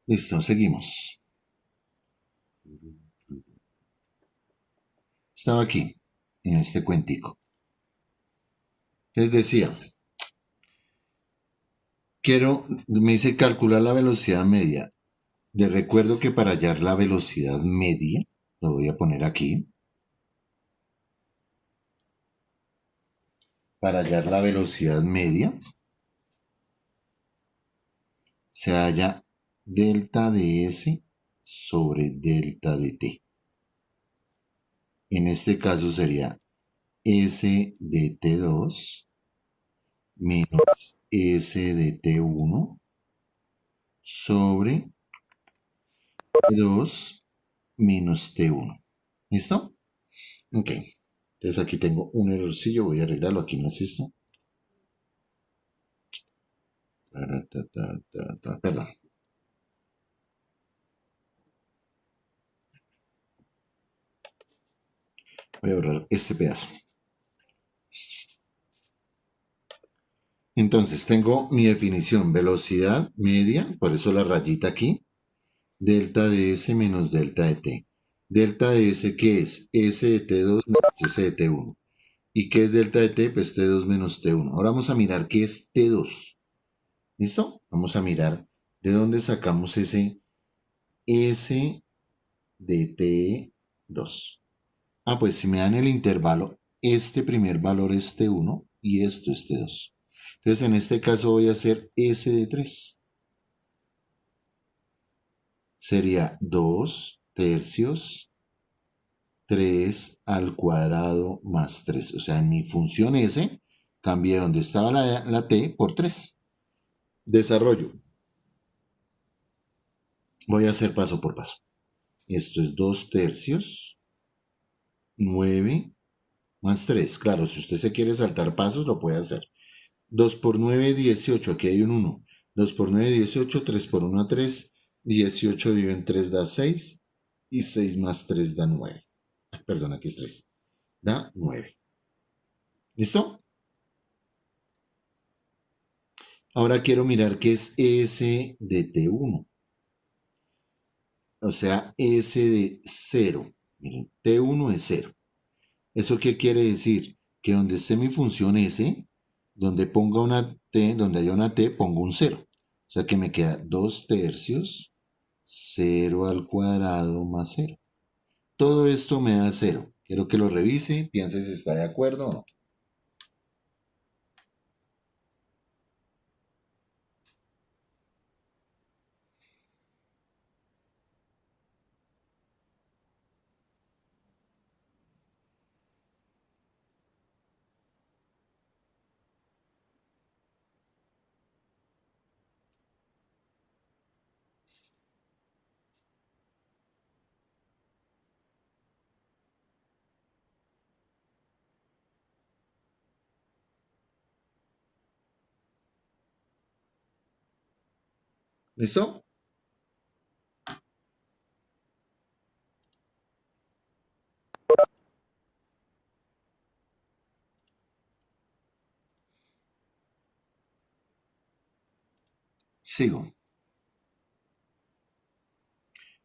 Listo, seguimos. Estaba aquí, en este cuentico. Les decía, me dice calcular la velocidad media. Les recuerdo que para hallar la velocidad media, lo voy a poner aquí. Para hallar la velocidad media, se halla delta de S sobre delta de T. En este caso sería S de T2 menos S de T1 sobre T2 menos T1. ¿Listo? Ok. Entonces aquí tengo un errorcillo, voy a arreglarlo, aquí no es esto. Perdón. Voy a borrar este pedazo. Entonces tengo mi definición, velocidad media, por eso la rayita aquí, delta de S menos delta de T. Delta de S, ¿qué es? S de T2 menos S de T1. ¿Y qué es delta de T? Pues T2 menos T1. Ahora vamos a mirar qué es T2. ¿Listo? Vamos a mirar de dónde sacamos ese S de T2. Ah, pues si me dan el intervalo, este primer valor es T1 y esto es T2. Entonces en este caso voy a hacer S de 3. Sería 2 tercios 3 al cuadrado más 3. O sea, en mi función S cambié donde estaba la T por 3. Desarrollo. Voy a hacer paso por paso. Esto es 2 tercios 9 más 3. Claro, si usted se quiere saltar pasos, lo puede hacer. 2 por 9, 18. Aquí hay un 1. 2 por 9, 18. 3 por 1, 3. 18 dividido en 3 da 6. Y 6 más 3 da 9. Perdón, aquí es 3. Da 9. ¿Listo? Ahora quiero mirar qué es S de T1. O sea, S de 0. Miren, T1 es 0. ¿Eso qué quiere decir? Que donde esté mi función S, donde ponga una T, donde haya una T, pongo un 0. O sea que me queda 2 tercios 0 al cuadrado más 0. Todo esto me da 0. Quiero que lo revise, piense si está de acuerdo o no. ¿Listo? Sigo.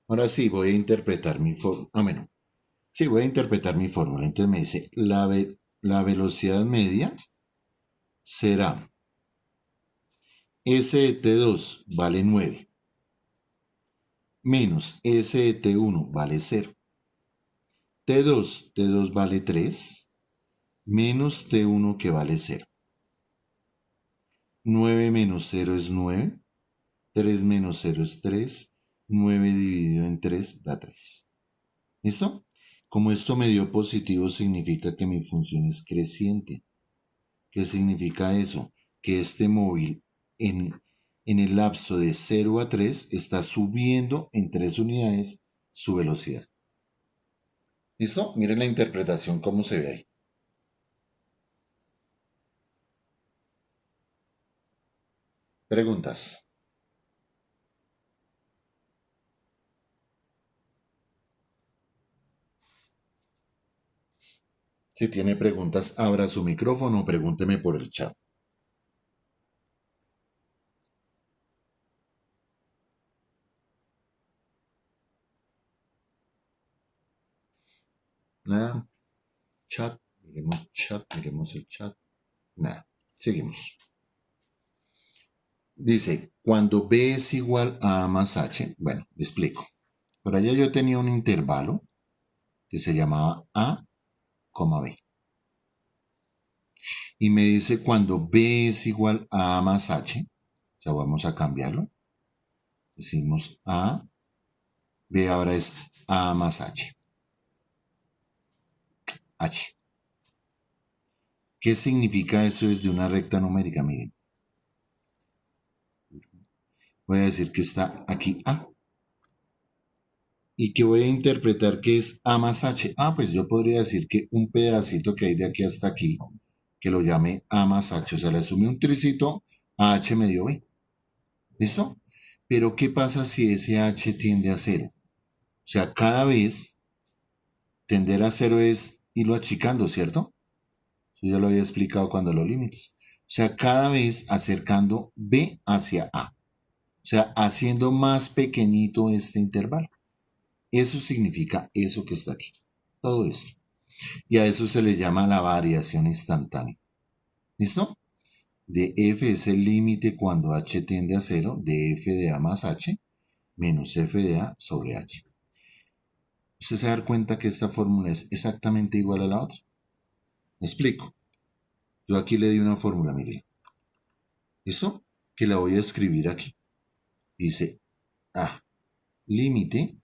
Ahora sí, voy a interpretar mi fórmula. Bueno, sí, voy a interpretar mi fórmula. Entonces me dice, la velocidad media será S de T2 vale 9 menos S de T1 vale 0. T2 vale 3 menos T1 que vale 0. 9 menos 0 es 9. 3 menos 0 es 3. 9 dividido en 3 da 3. ¿Listo? Como esto me dio positivo, significa que mi función es creciente. ¿Qué significa eso? Que este móvil en el lapso de 0 a 3 está subiendo en 3 unidades su velocidad. ¿Listo? Miren la interpretación, cómo se ve ahí. Preguntas. Si tiene preguntas, abra su micrófono o pregúnteme por el chat. Nada. Chat. Miremos el chat. Nada. Seguimos. Dice, cuando B es igual a A más H, bueno, le explico. Por allá yo tenía un intervalo que se llamaba A, B. Y me dice cuando B es igual a más H, o sea, vamos a cambiarlo. Decimos A, B ahora es A más H. H. ¿Qué significa eso desde una recta numérica? Miren. Voy a decir que está aquí A. ¿Y que voy a interpretar que es A más H? Ah, pues yo podría decir que un pedacito que hay de aquí hasta aquí, que lo llame A más H. O sea, le asumí un tricito a H medio B. ¿Listo? Pero ¿qué pasa si ese H tiende a cero? O sea, cada vez tender a cero es irlo achicando, ¿cierto? Yo ya lo había explicado cuando los límites. O sea, cada vez acercando B hacia A. O sea, haciendo más pequeñito este intervalo. Eso significa eso que está aquí. Todo esto. Y a eso se le llama la variación instantánea. ¿Listo? De f es el límite cuando h tiende a cero de f de a más h menos f de a sobre h. Usted se da cuenta que esta fórmula es exactamente igual a la otra. ¿Me explico? Yo aquí le di una fórmula, mire. ¿Listo? Que la voy a escribir aquí. Dice A, límite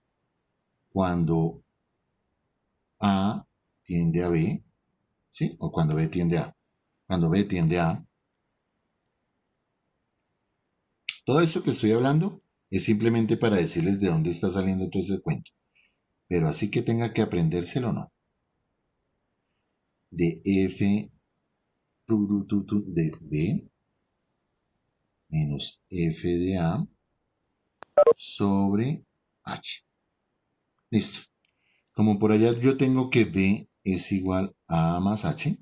cuando A tiende a B, ¿sí? O cuando B tiende a A. Cuando B tiende a A. Todo esto que estoy hablando es simplemente para decirles de dónde está saliendo todo ese cuento. Pero así que tenga que aprendérselo, no. De F de B menos F de A sobre H. Listo. Como por allá yo tengo que B es igual a A más H,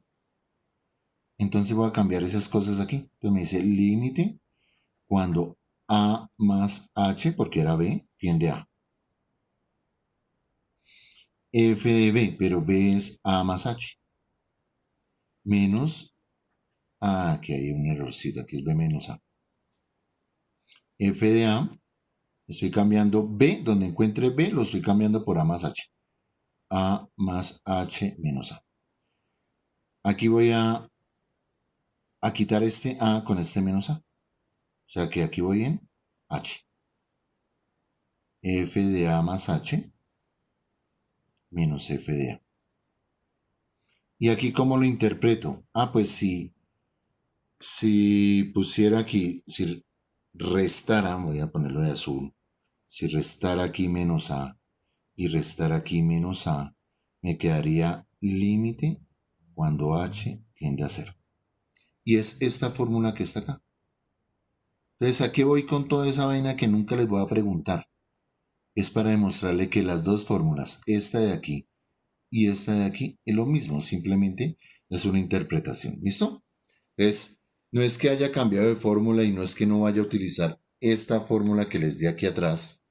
entonces voy a cambiar esas cosas aquí. Entonces me dice límite cuando A más H, porque era B, tiende a F de B, pero B es A más H, menos aquí hay un errorcito, aquí es B menos A. F de A, estoy cambiando B, donde encuentre B, lo estoy cambiando por A más H. A más H menos A. Aquí voy a quitar este A con este menos A. O sea que aquí voy en H. F de A más H menos F de A. ¿Y aquí cómo lo interpreto? Ah, pues si pusiera aquí, si restara, voy a ponerlo de azul, si restara aquí menos A y restar aquí menos A, me quedaría límite cuando H tiende a cero. Y es esta fórmula que está acá. Entonces, ¿a qué voy con toda esa vaina que nunca les voy a preguntar? Es para demostrarle que las dos fórmulas, esta de aquí y esta de aquí, es lo mismo, simplemente es una interpretación. ¿Listo? No es que haya cambiado de fórmula y no es que no vaya a utilizar esta fórmula que les di aquí atrás.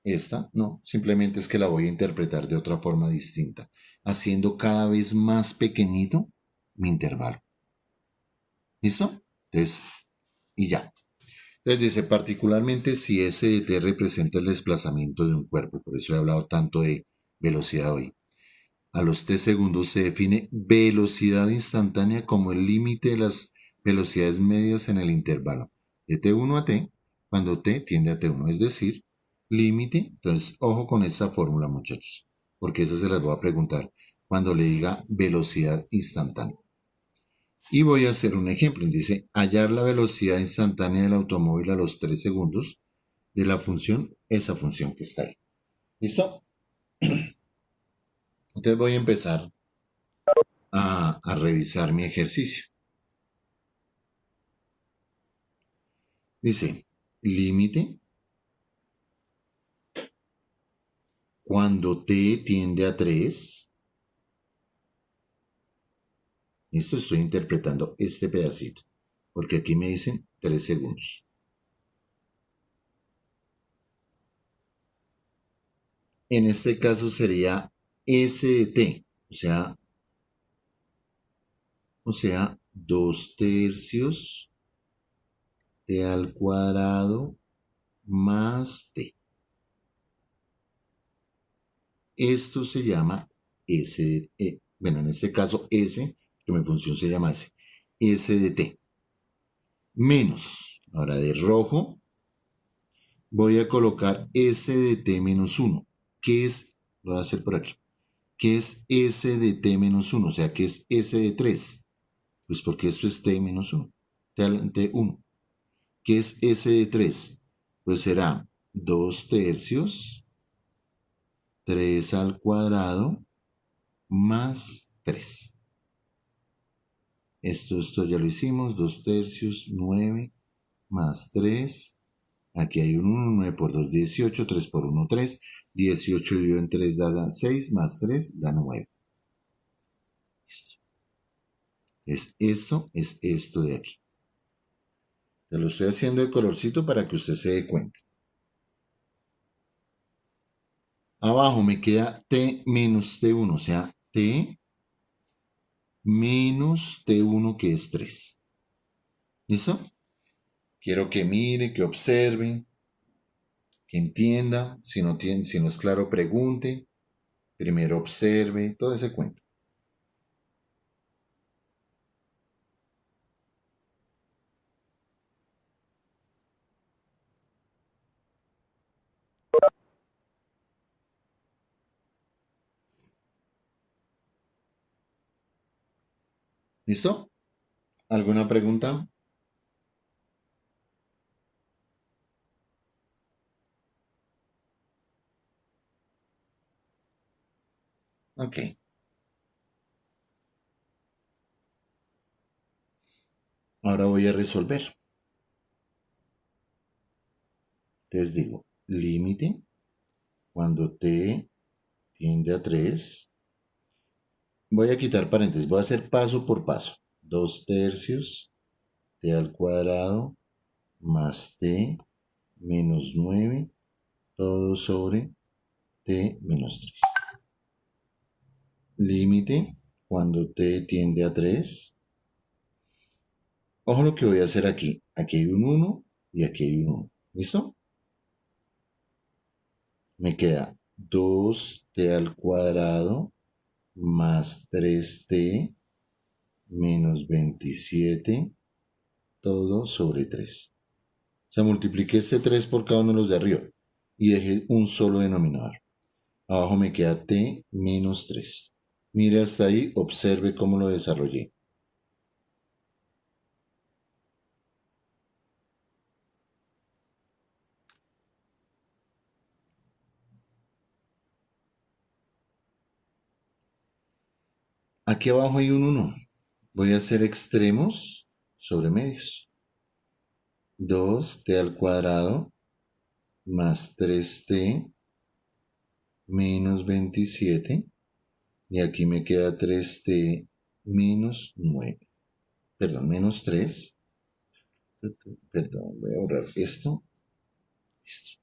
Esta, no, simplemente es que la voy a interpretar de otra forma distinta, haciendo cada vez más pequeñito mi intervalo. ¿Listo? Entonces, y ya. Entonces dice, particularmente si S de t representa el desplazamiento de un cuerpo, por eso he hablado tanto de velocidad hoy. A los t segundos se define velocidad instantánea como el límite de las velocidades medias en el intervalo de t1 a t, cuando t tiende a t1, es decir, límite. Entonces, ojo con esta fórmula, muchachos, porque esa se las voy a preguntar cuando le diga velocidad instantánea. Y voy a hacer un ejemplo. Dice, hallar la velocidad instantánea del automóvil a los 3 segundos de la función, esa función que está ahí. ¿Listo? Entonces voy a empezar a revisar mi ejercicio. Dice, límite cuando t tiende a 3. Esto estoy interpretando este pedacito, porque aquí me dicen 3 segundos. En este caso sería S de t, o sea, 2 tercios t al cuadrado más t. Esto se llama S de, bueno, en este caso S, que mi función se llama S de t. Menos, ahora de rojo, voy a colocar S de t menos 1. ¿Qué es? Lo voy a hacer por aquí. ¿Qué es S de t menos 1? O sea, ¿qué es S de 3? Pues porque esto es t menos 1. T1. ¿Qué es S de 3? Pues será 2 tercios, 3 al cuadrado, más 3. Esto ya lo hicimos. 2 tercios, 9, más 3. Aquí hay un 1, 9 por 2, 18, 3 por 1, 3. 18 dividido en 3 da 6, más 3 da 9. Listo. Es esto de aquí. Te lo estoy haciendo de colorcito para que usted se dé cuenta. Abajo me queda t menos t1, o sea, t menos t1 que es 3. ¿Listo? Quiero que mire, que observe, que entienda. Si no es claro, pregunte. Primero observe, todo ese cuento. ¿Listo? ¿Alguna pregunta? Ok. Ahora voy a resolver. Entonces digo, límite cuando t tiende a 3. Voy a quitar paréntesis, voy a hacer paso por paso. 2 tercios t al cuadrado más t menos 9, todo sobre t menos 3. Límite cuando t tiende a 3. Ojo lo que voy a hacer aquí. Aquí hay un 1 y aquí hay un 1. ¿Listo? Me queda 2t al cuadrado más 3t menos 27, todo sobre 3. O sea, multipliqué este 3 por cada uno de los de arriba y dejé un solo denominador. Abajo me queda t menos 3. Mire hasta ahí, observe cómo lo desarrollé. Aquí abajo hay un 1. Voy a hacer extremos sobre medios. 2t al cuadrado más 3t menos 27. Y aquí me queda 3t menos 9. Perdón, menos 3. Perdón, voy a borrar esto. Listo.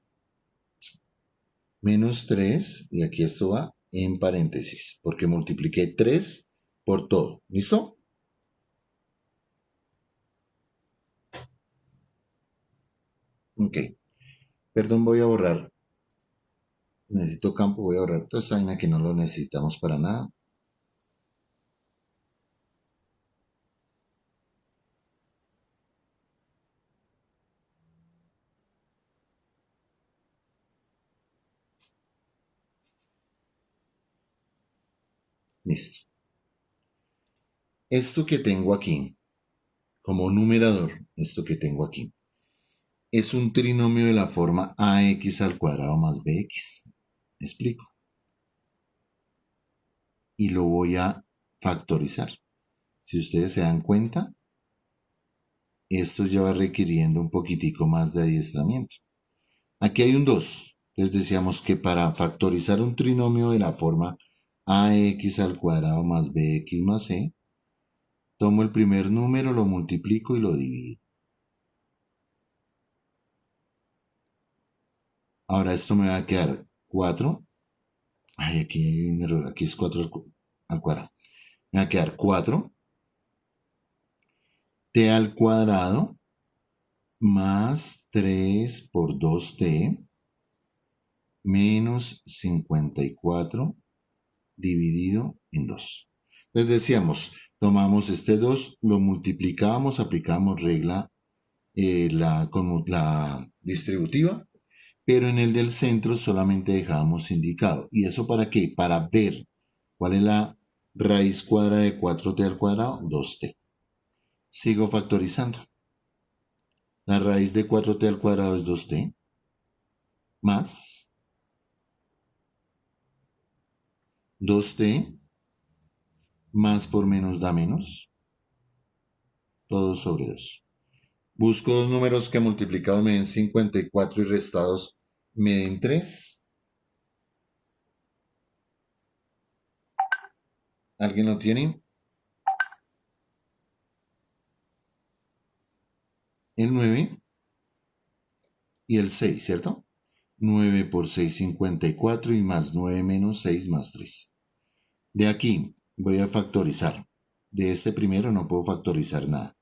Menos 3. Y aquí esto va en paréntesis. Porque multipliqué 3 por todo. ¿Listo? Ok. Perdón, voy a borrar. Necesito campo, voy a borrar toda esta vaina que no lo necesitamos para nada. Listo. Esto que tengo aquí, como numerador, esto que tengo aquí, es un trinomio de la forma ax al cuadrado más bx. ¿Me explico? Y lo voy a factorizar. Si ustedes se dan cuenta, esto ya va requiriendo un poquitico más de adiestramiento. Aquí hay un 2. Entonces decíamos que para factorizar un trinomio de la forma ax al cuadrado más bx más c, tomo el primer número, lo multiplico y lo divido. Ahora esto me va a quedar 4 Ay, aquí hay un error. Aquí es 4 al cuadrado. Me va a quedar 4 t al cuadrado más 3 por 2t menos 54 dividido en 2. Entonces decíamos, tomamos este 2, lo multiplicábamos, aplicábamos regla como la distributiva, pero en el del centro solamente dejábamos indicado. ¿Y eso para qué? Para ver cuál es la raíz cuadrada de 4t al cuadrado, 2t. Sigo factorizando. La raíz de 4t al cuadrado es 2t, más 2t, más por menos da menos, todo sobre 2. Busco dos números que multiplicados me den 54 y restados me den 3. ¿Alguien lo tiene? El 9 y el 6, ¿cierto? 9 por 6, 54 y más 9 menos 6 más 3. De aquí voy a factorizar. De este primero no puedo factorizar nada.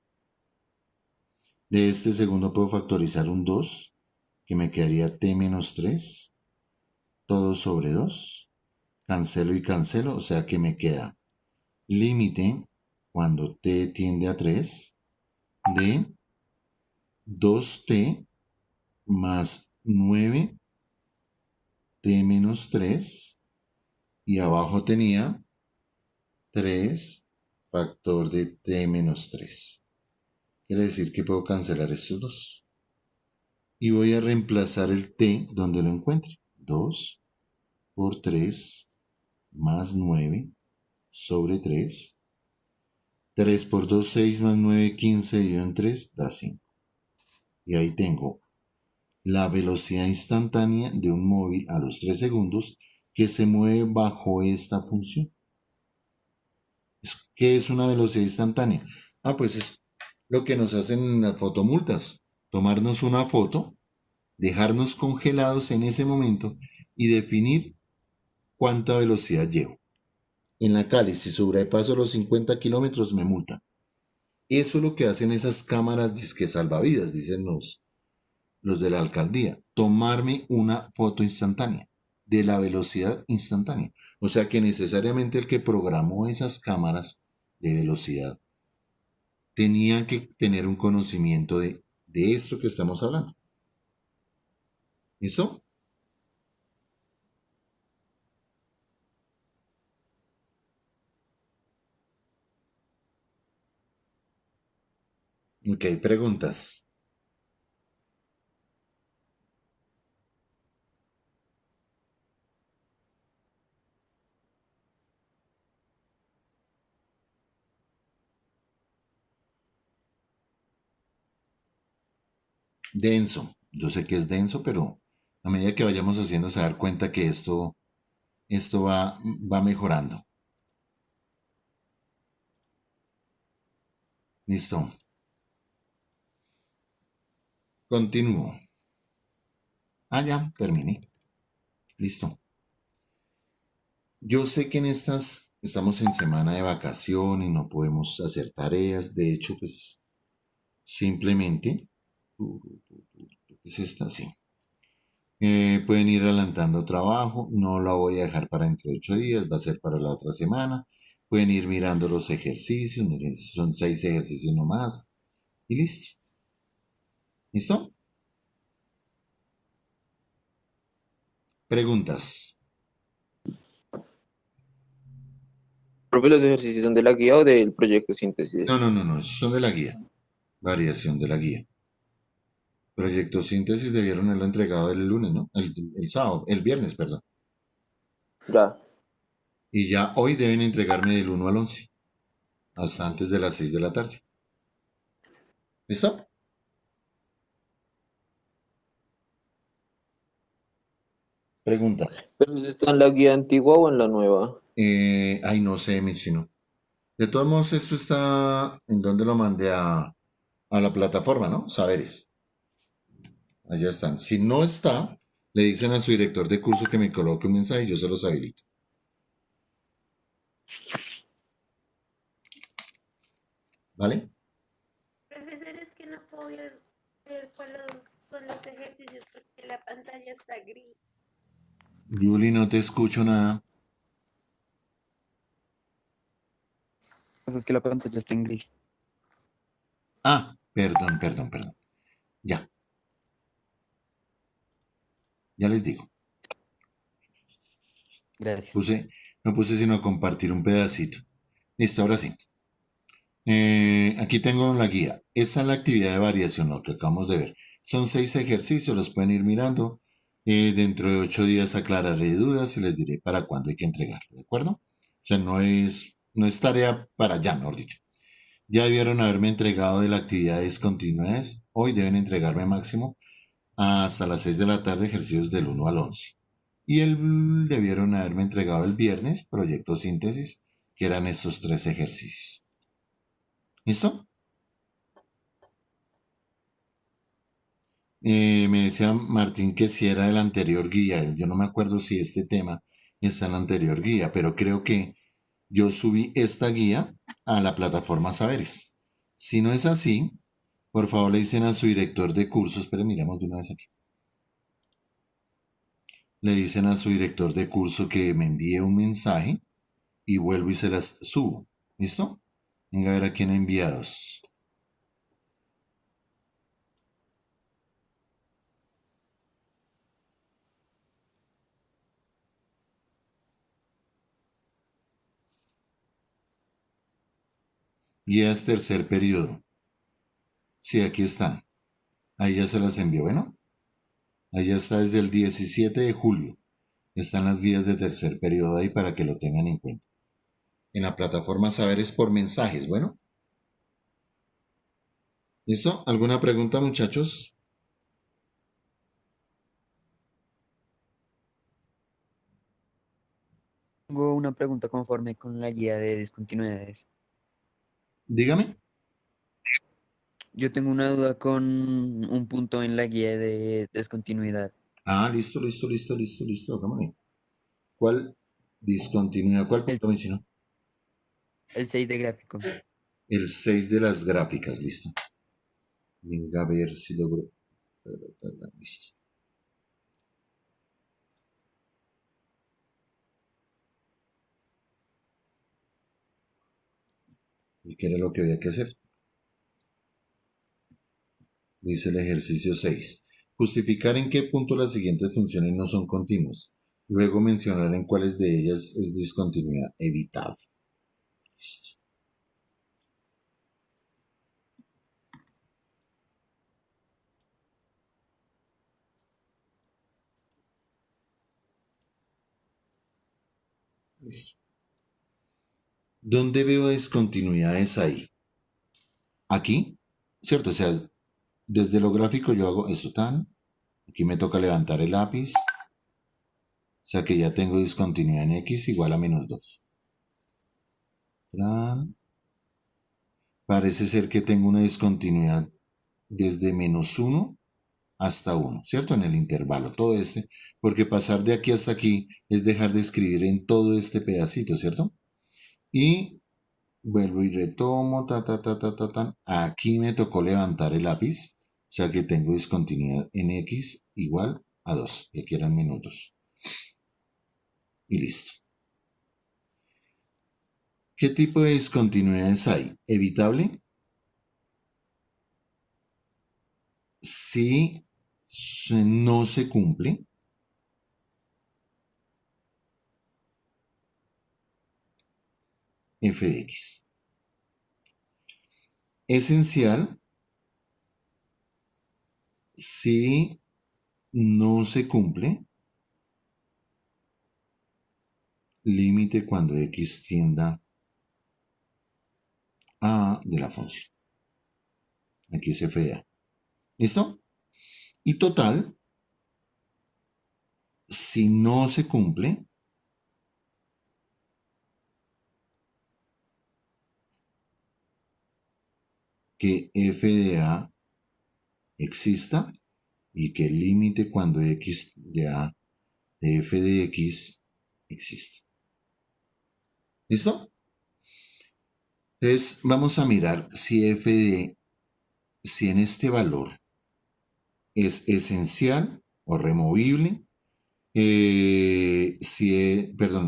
De este segundo puedo factorizar un 2, que me quedaría t menos 3, todo sobre 2. Cancelo y cancelo, o sea que me queda límite cuando t tiende a 3 de 2t más 9t menos 3 y abajo tenía 3 factor de t menos 3. Quiere decir que puedo cancelar estos dos. Y voy a reemplazar el t donde lo encuentre. 2 por 3 más 9 sobre 3. 3 por 2, 6 más 9, 15 dividido en 3 da 5. Y ahí tengo la velocidad instantánea de un móvil a los 3 segundos que se mueve bajo esta función. ¿Qué es una velocidad instantánea? Pues es lo que nos hacen en las fotomultas. Tomarnos una foto, dejarnos congelados en ese momento y definir cuánta velocidad llevo. En la Cali, si sobrepaso los 50 kilómetros, me multan. Eso es lo que hacen esas cámaras disque salvavidas, dicen los de la alcaldía. Tomarme una foto instantánea, de la velocidad instantánea. O sea que necesariamente el que programó esas cámaras de velocidad tenía que tener un conocimiento de esto que estamos hablando. ¿Listo? Ok, preguntas. Denso. Yo sé que es denso, pero a medida que vayamos haciendo se va a dar cuenta que esto va mejorando. Listo. Continúo. Ya, terminé. Listo. Yo sé que en estas estamos en semana de vacaciones, no podemos hacer tareas. De hecho, pues simplemente es esta, sí. Pueden ir adelantando trabajo, no la voy a dejar para dentro de 8 días, va a ser para la otra semana. Pueden ir mirando los ejercicios, miren, son 6 ejercicios nomás y listo. ¿Listo? Preguntas. Profe, los ejercicios son de la guía o del proyecto síntesis. No, no, no, no, son de la guía. Variación de la guía. Proyecto síntesis debieron haberlo entregado el lunes, ¿no? El sábado, el viernes, perdón. Ya. Y ya hoy deben entregarme del 1 al 11, hasta antes de las 6 de la tarde. ¿Listo? Preguntas. ¿Pero eso está en la guía antigua o en la nueva? No sé, mi chino. De todos modos, esto está en donde lo mandé a la plataforma, ¿no? Saberes. Allá están. Si no está, Le dicen a su director de curso que me coloque un mensaje y yo se los habilito. ¿Vale? Profesor, es que no puedo ver cuáles son los ejercicios porque la pantalla está gris. Julie, no te escucho nada. Pasa es que la pantalla está en gris. Ah, perdón, perdón, perdón. Ya, ya les digo. Gracias. No puse sino a compartir un pedacito. Listo, ahora sí. Aquí tengo la guía. Esa es la actividad de variación, lo que acabamos de ver. Son 6 ejercicios, los pueden ir mirando. Dentro de 8 días aclararé dudas y les diré para cuándo hay que entregarlo, ¿de acuerdo? O sea, no es tarea para ya, mejor dicho. Ya debieron haberme entregado de la actividad de discontinuidades. Hoy deben entregarme máximo hasta las 6 de la tarde ejercicios del 1 al 11. Y debieron haberme entregado el viernes proyecto síntesis, que eran esos 3 ejercicios. ¿Listo? Me decía Martín que si era de la anterior guía. Yo no me acuerdo si este tema está en la anterior guía, pero creo que yo subí esta guía a la plataforma Saberes. Si no es así, por favor le dicen a su director de cursos, pero miremos de una vez aquí. Le dicen a su director de curso que me envíe un mensaje y vuelvo y se las subo. ¿Listo? Venga a ver a quién ha enviados. Guías tercer periodo. Sí, aquí están. Ahí ya se las envió. Bueno, ahí ya está desde el 17 de julio. Están las guías de tercer periodo ahí para que lo tengan en cuenta. En la plataforma Saberes por mensajes. Bueno, ¿listo? ¿Alguna pregunta, muchachos? Tengo una pregunta conforme con la guía de discontinuidades. Dígame. Yo tengo una duda con un punto en la guía de discontinuidad. Ah, listo, listo, listo, listo, listo. Hagámosle. ¿Cuál discontinuidad? ¿Cuál El, punto mencionó? el 6 de gráfico. El 6 de las gráficas, listo. Venga a ver si logro. Listo. ¿Y qué era lo que había que hacer? Dice el ejercicio 6. Justificar en qué punto las siguientes funciones no son continuas. Luego mencionar en cuáles de ellas es discontinuidad evitable. Listo. Listo. ¿Dónde veo discontinuidades ahí? Aquí, ¿cierto? O sea, desde lo gráfico yo hago esto tan. Aquí me toca levantar el lápiz. O sea que ya tengo discontinuidad en x igual a -2. Parece ser que tengo una discontinuidad desde -1 hasta 1, ¿cierto? En el intervalo, todo este, porque pasar de aquí hasta aquí es dejar de escribir en todo este pedacito, ¿cierto? Y vuelvo y retomo, Aquí me tocó levantar el lápiz, o sea que tengo discontinuidad en x igual a 2, y aquí eran -2. Y listo. ¿Qué tipo de discontinuidades hay? ¿Evitable? Si no se cumple, f de x. Esencial si no se cumple, límite cuando x tienda a de la función. Aquí es f de a. ¿Listo? Y total, si no se cumple, que f de a exista, y que el límite cuando x de a de f de x existe. ¿Listo? Entonces vamos a mirar si si en este valor es esencial o removible,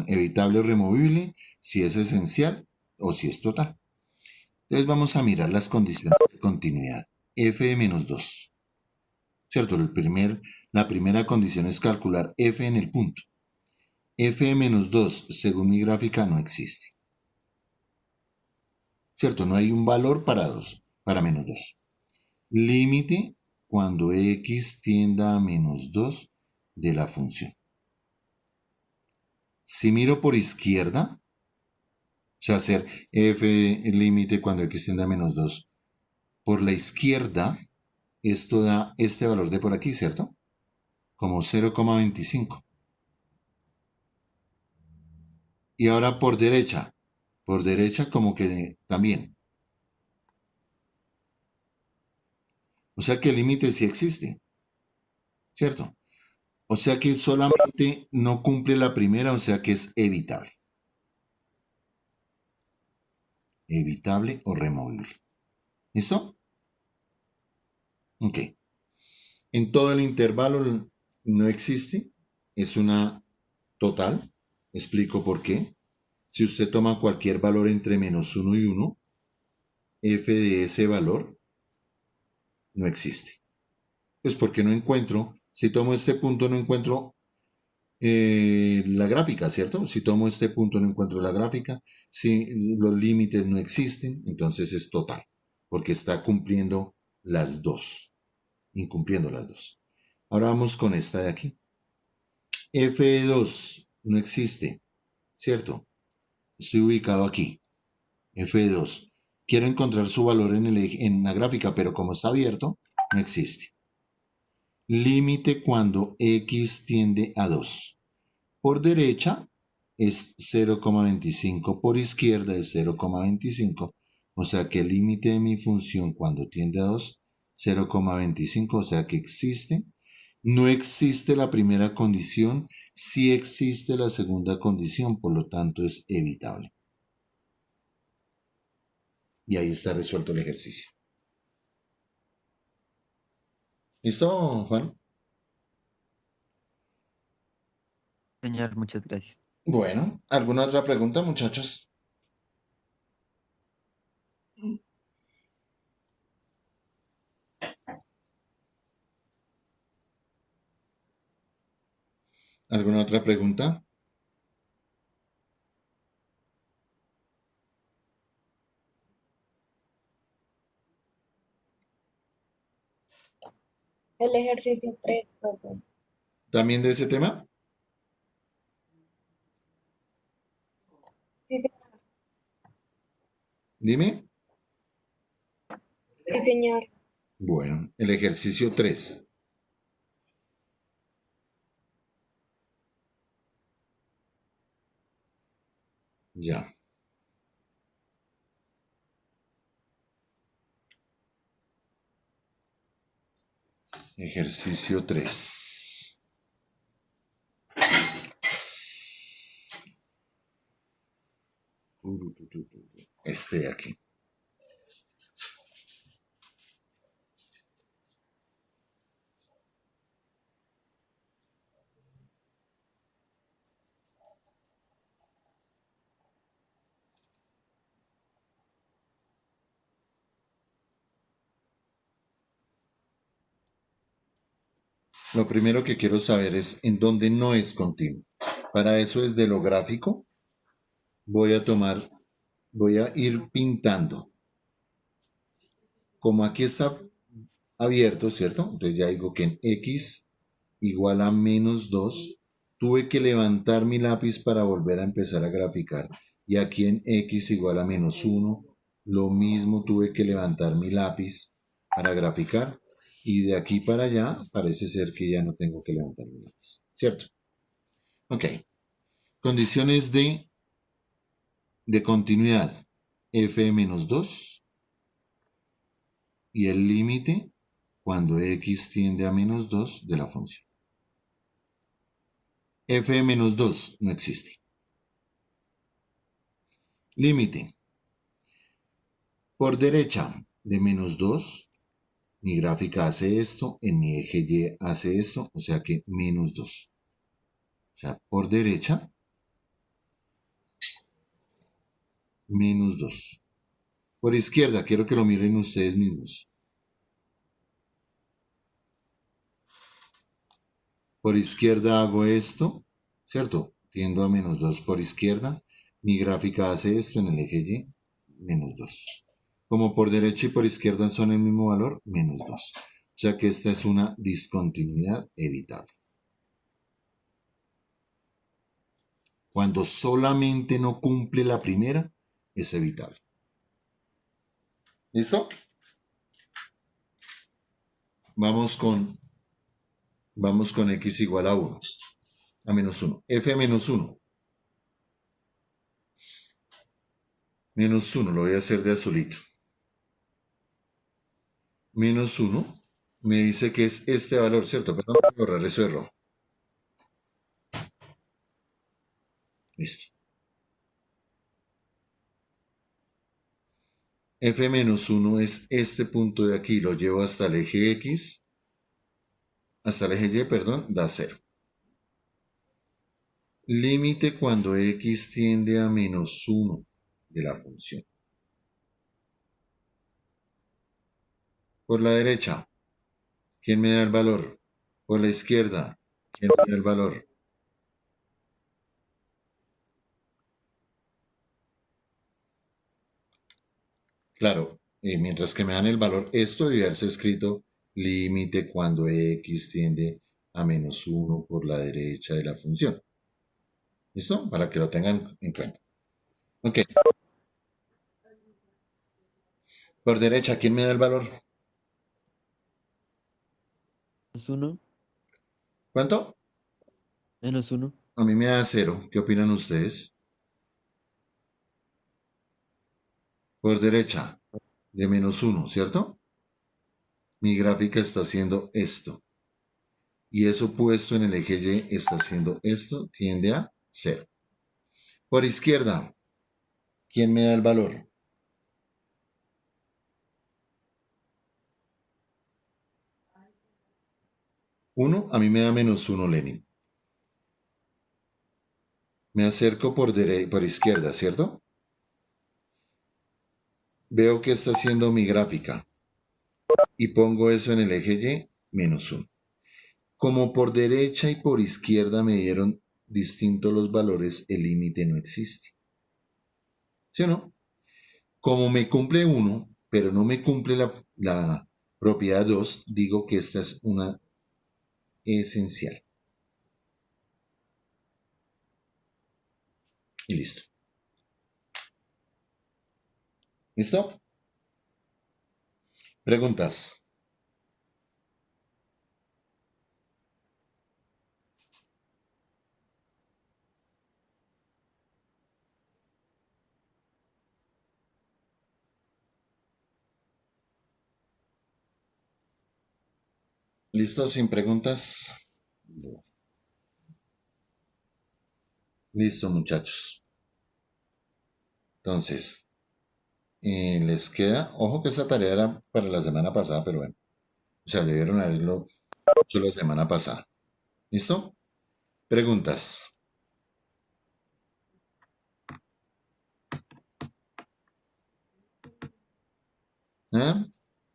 evitable o removible, si es esencial o si es total. Entonces vamos a mirar las condiciones de continuidad. F de menos 2. ¿Cierto? La primera condición es calcular F en el punto. F de menos 2, según mi gráfica, no existe. ¿Cierto? No hay un valor para menos 2. Límite cuando x tienda a menos 2 de la función. Si miro por izquierda, o sea, hacer f límite cuando x tiende a menos 2 por la izquierda, esto da este valor de por aquí, ¿cierto? Como 0,25. Y ahora por derecha como que también. O sea que el límite sí existe, ¿cierto? O sea que solamente no cumple la primera, o sea que es evitable. Evitable o removible. ¿Listo? Ok. En todo el intervalo no existe, es una total. Explico por qué. Si usted toma cualquier valor entre menos 1 y 1, f de ese valor no existe. Pues porque no encuentro, si tomo este punto no encuentro la gráfica, ¿cierto? Si tomo este punto no encuentro la gráfica, si los límites no existen, entonces es total, porque está cumpliendo las dos, incumpliendo las dos. Ahora vamos con esta de aquí. F de 2 no existe, ¿cierto? Estoy ubicado aquí, F de 2. Quiero encontrar su valor en la gráfica, pero como está abierto, no existe. Límite cuando x tiende a 2. Por derecha es 0,25, por izquierda es 0,25, o sea que el límite de mi función cuando tiende a 2, 0,25, o sea que existe. No existe la primera condición, sí existe la segunda condición, por lo tanto es evitable. Y ahí está resuelto el ejercicio. ¿Listo, Juan? Señor, muchas gracias. Bueno, ¿alguna otra pregunta, muchachos? ¿Alguna otra pregunta? El ejercicio 3, profe. ¿También de ese tema? Sí, Dime. sí, señor. Bueno, el ejercicio 3. Ya. Ejercicio 3. Este de aquí. Lo primero que quiero saber es en dónde no es continuo. Para eso, desde lo gráfico, voy a ir pintando. Como aquí está abierto, ¿cierto? Entonces ya digo que en x igual a menos 2, tuve que levantar mi lápiz para volver a empezar a graficar. Y aquí en x igual a menos 1, lo mismo tuve que levantar mi lápiz para graficar. Y de aquí para allá parece ser que ya no tengo que levantar mi lápiz, ¿cierto? Ok. Condiciones de continuidad. F de menos 2 y el límite cuando x tiende a menos 2 de la función. F de menos 2 no existe. Límite. Por derecha de menos 2, mi gráfica hace esto, en mi eje Y hace esto, o sea que menos 2. O sea, por derecha, menos 2. Por izquierda, quiero que lo miren ustedes mismos. Por izquierda hago esto, ¿cierto? Tiendo a menos 2 por izquierda. Mi gráfica hace esto en el eje Y, menos 2. Como por derecha y por izquierda son el mismo valor, menos 2. O sea que esta es una discontinuidad evitable. Cuando solamente no cumple la primera, es evitable. ¿Listo? Vamos con x igual a 1, a menos 1. F menos 1. Menos 1, lo voy a hacer de azulito. Menos 1 me dice que es este valor, ¿cierto? Perdón, voy a borrar eso de rojo. Listo. F menos 1 es este punto de aquí, lo llevo hasta el eje X, hasta el eje Y, perdón, da 0. Límite cuando X tiende a menos 1 de la función. Por la derecha, ¿quién me da el valor? Por la izquierda, ¿quién me da el valor? Claro, mientras que me dan el valor, esto debe haberse escrito límite cuando X tiende a menos 1 por la derecha de la función. ¿Listo? Para que lo tengan en cuenta. Ok. Por derecha, ¿quién me da el valor? Menos 1, ¿Cuánto? menos 1. A mí me da 0. ¿Qué opinan ustedes? Por derecha, de menos 1, ¿cierto? Mi gráfica está haciendo esto. Y eso puesto en el eje Y está haciendo esto, tiende a 0. Por izquierda, ¿quién me da el valor? 1, a mí me da menos 1, Lenin. Me acerco por izquierda, ¿cierto? Veo que está haciendo mi gráfica. Y pongo eso en el eje Y, menos 1. Como por derecha y por izquierda me dieron distintos los valores, el límite no existe. ¿Sí o no? Como me cumple 1, pero no me cumple la propiedad 2, digo que esta es una esencial. Y listo. ¿Listo? Preguntas. ¿Listo? ¿Sin preguntas? Listo, muchachos. Entonces, les queda, ojo que esta tarea era para la semana pasada, pero bueno, o sea, debieron haberlo hecho la semana pasada. ¿Listo? Preguntas. ¿Ah?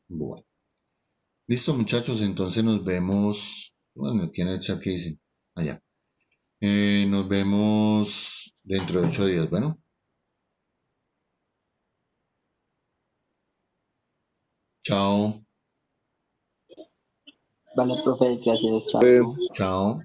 Bueno. Listo, muchachos, entonces nos vemos. Bueno, aquí en el chat que dicen. Allá. Nos vemos dentro de 8 días. Bueno. Chao. Vale, profe, gracias. Chao. Chao.